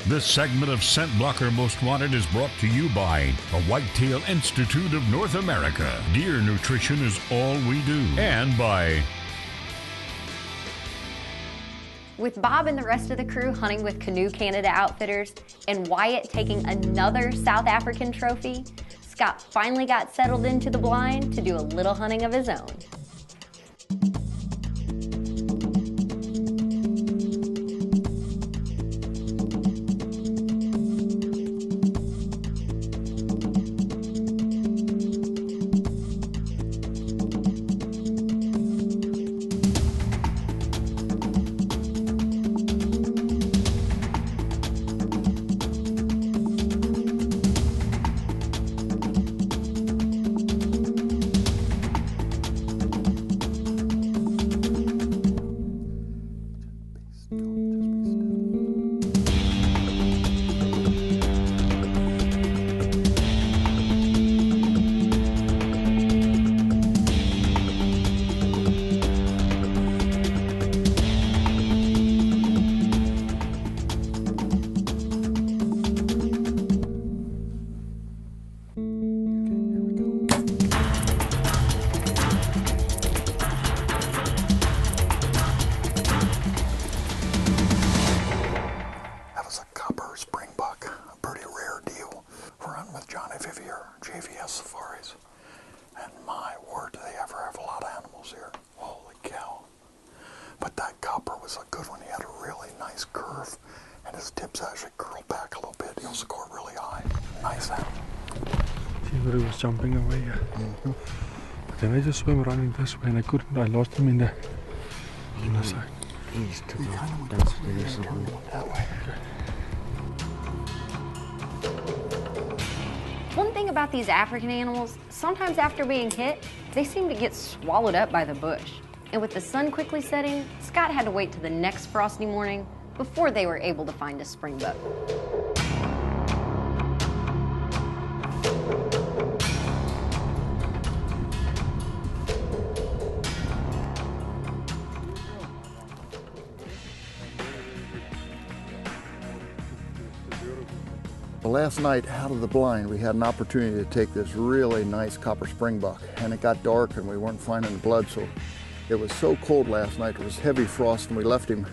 This segment of ScentBlocker Most Wanted is brought to you by the Whitetail Institute of North America. Deer nutrition is all we do. And by... With Bob and the rest of the crew hunting with Canoe Canada Outfitters and Wyatt taking another South African trophy, Scott finally got settled into the blind to do a little hunting of his own. Johnny Vivier Safaris, and my word, do they ever have a lot of animals here. Holy cow. But that copper was a good one. He had a really nice curve, and his tips actually curled back a little bit. He'll score really high. Nice animal. See where he was jumping away. Mm-hmm. But then I just swam running this way, and I couldn't. I lost him in the side. East to the density that way. One thing about these African animals, sometimes after being hit, they seem to get swallowed up by the bush. And with the sun quickly setting, Scott had to wait till the next frosty morning before they were able to find a springbuck. Last night, out of the blind, we had an opportunity to take this really nice copper springbuck, and it got dark and we weren't finding the blood, so it was so cold last night. It was heavy frost, and we left him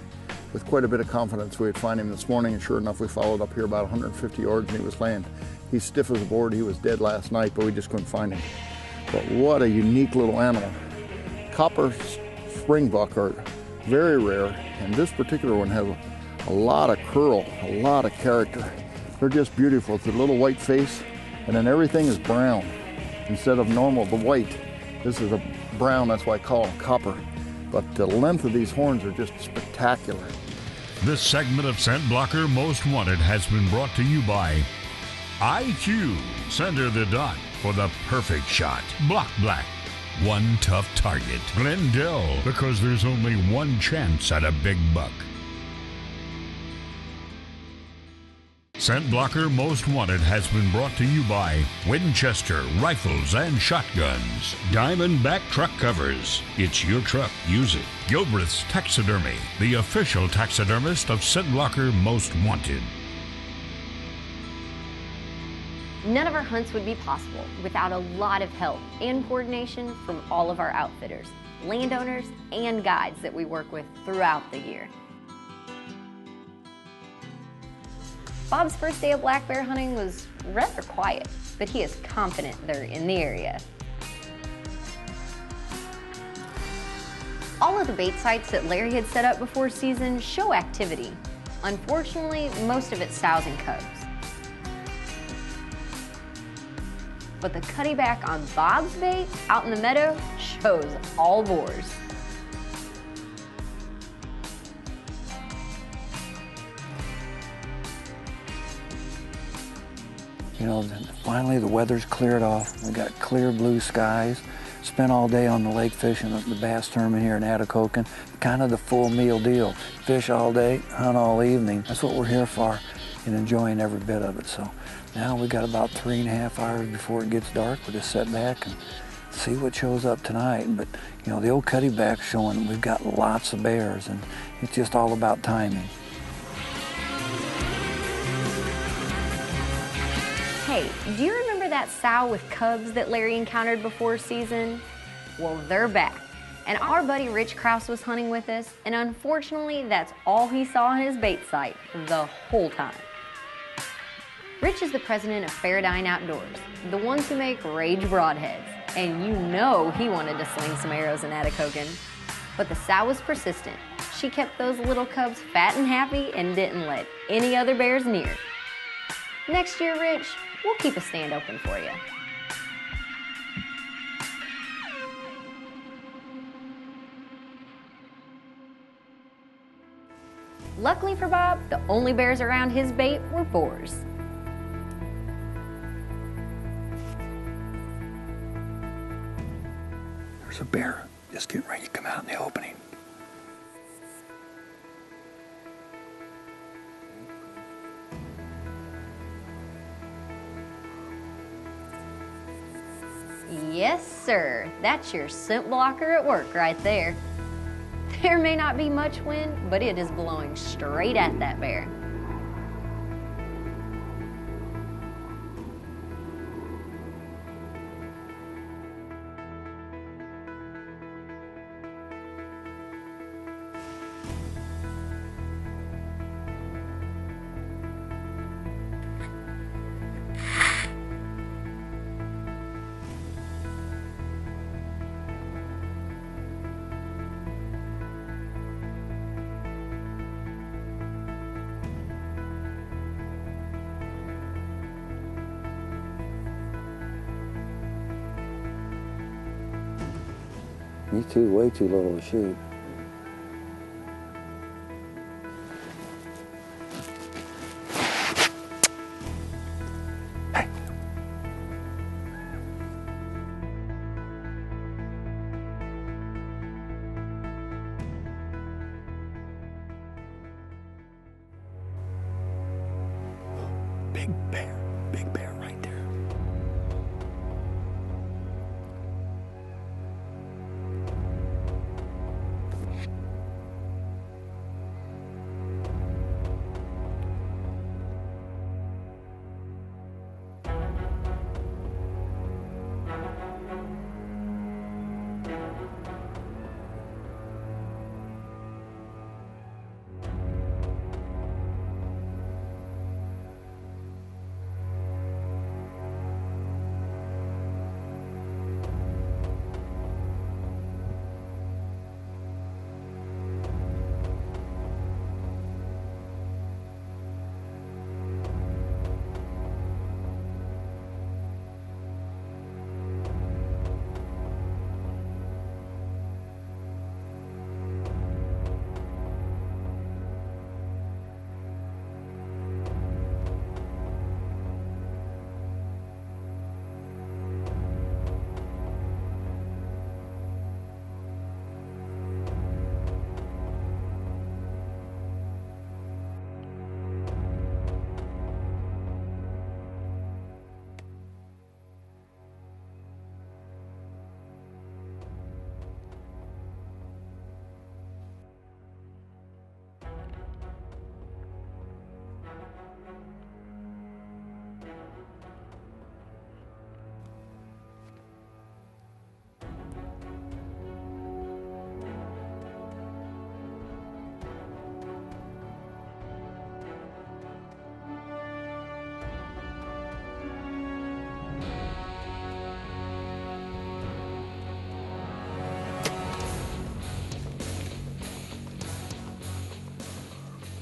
with quite a bit of confidence we'd find him this morning, and sure enough, we followed up here about 150 yards and he was laying. He's stiff as a board. He was dead last night, but we just couldn't find him. But what a unique little animal. Copper springbuck are very rare, and this particular one has a lot of curl, a lot of character. They're just beautiful. It's a little white face, and then everything is brown instead of normal, the white. This is a brown, that's why I call them copper. But the length of these horns are just spectacular. This segment of ScentBlocker Most Wanted has been brought to you by IQ. Center the dot for the perfect shot. Block Black. One tough target. Glendale, because there's only one chance at a big buck. ScentBlocker Most Wanted has been brought to you by Winchester Rifles and Shotguns. Diamondback Truck Covers. It's your truck. Use it. Gilbreth's Taxidermy, the official taxidermist of ScentBlocker Most Wanted. None of our hunts would be possible without a lot of help and coordination from all of our outfitters, landowners, and guides that we work with throughout the year. Bob's first day of black bear hunting was rather quiet, but he is confident they're in the area. All of the bait sites that Larry had set up before season show activity. Unfortunately, most of it's sows and cubs. But the cuttyback on Bob's bait out in the meadow shows all boars. You know, finally the weather's cleared off. We got clear blue skies. Spent all day on the lake fishing at the bass tournament here in Atikokan. Kind of the full meal deal. Fish all day, hunt all evening. That's what we're here for, and enjoying every bit of it. So now we got about 3.5 hours before it gets dark. We'll just sit back and see what shows up tonight. But you know, the old cuttyback's showing we've got lots of bears, and it's just all about timing. Hey, do you remember that sow with cubs that Larry encountered before season? Well, they're back. And our buddy Rich Krause was hunting with us, and unfortunately, that's all he saw on his bait site the whole time. Rich is the president of Faradine Outdoors, the ones who make Rage broadheads, and you know he wanted to sling some arrows in Atikokan. But the sow was persistent. She kept those little cubs fat and happy and didn't let any other bears near. Next year, Rich, we'll keep a stand open for you. Luckily for Bob, the only bears around his bait were boars. There's a bear just getting ready to come out in the opening. Yes, sir. That's your scent blocker at work right there. There may not be much wind, but it is blowing straight at that bear. You two, way too little to shoot. Hey. Big bear right there.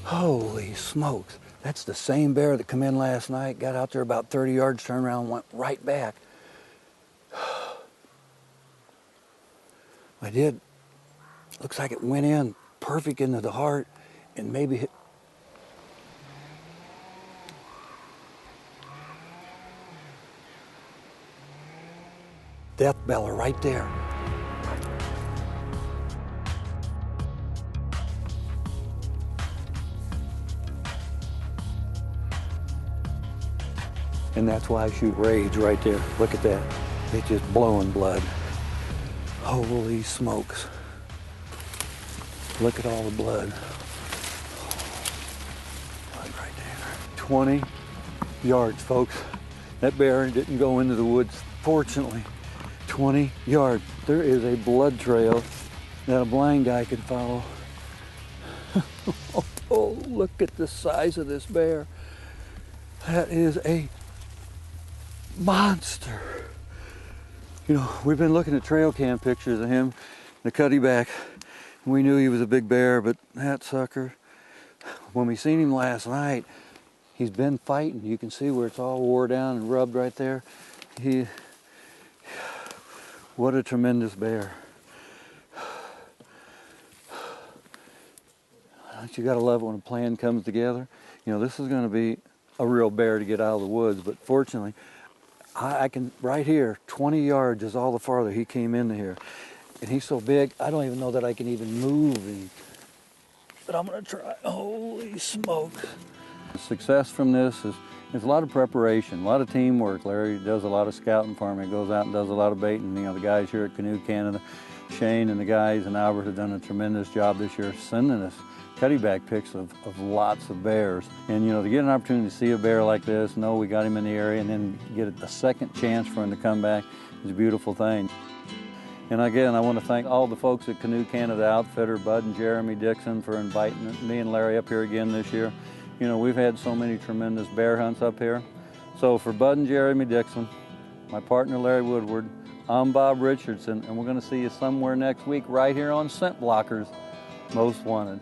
Holy smokes. That's the same bear that come in last night, got out there about 30 yards, turned around, and went right back. I did. Looks like it went in perfect into the heart and maybe hit. Death bellow right there. And that's why I shoot Rage right there. Look at that. It's just blowing blood. Holy smokes. Look at all the blood. Blood right there. 20 yards, folks. That bear didn't go into the woods, fortunately. 20 yards. There is a blood trail that a blind guy can follow. Oh, look at the size of this bear. That is a monster. You know, we've been looking at trail cam pictures of him, the cutty back. We knew he was a big bear, but that sucker, when we seen him last night, he's been fighting. You can see where it's all wore down and rubbed right there. What a tremendous bear. You gotta love it when a plan comes together. You know, this is gonna be a real bear to get out of the woods, but fortunately, I can, right here, 20 yards is all the farther he came into here. And he's so big, I don't even know that I can even move him. But I'm gonna try. Holy smoke. The success from this is a lot of preparation, a lot of teamwork. Larry does a lot of scouting for me, goes out and does a lot of baiting. You know, the guys here at Canoe Canada, Shane and the guys and Albert have done a tremendous job this year sending us cutty back pics of lots of bears. And you know, to get an opportunity to see a bear like this, know we got him in the area, and then get a second chance for him to come back is a beautiful thing. And again, I want to thank all the folks at Canoe Canada Outfitter, Bud and Jeremy Dixon, for inviting me and Larry up here again this year. You know, we've had so many tremendous bear hunts up here. So for Bud and Jeremy Dixon, my partner Larry Woodward, I'm Bob Richardson, and we're going to see you somewhere next week right here on ScentBlocker's Most Wanted.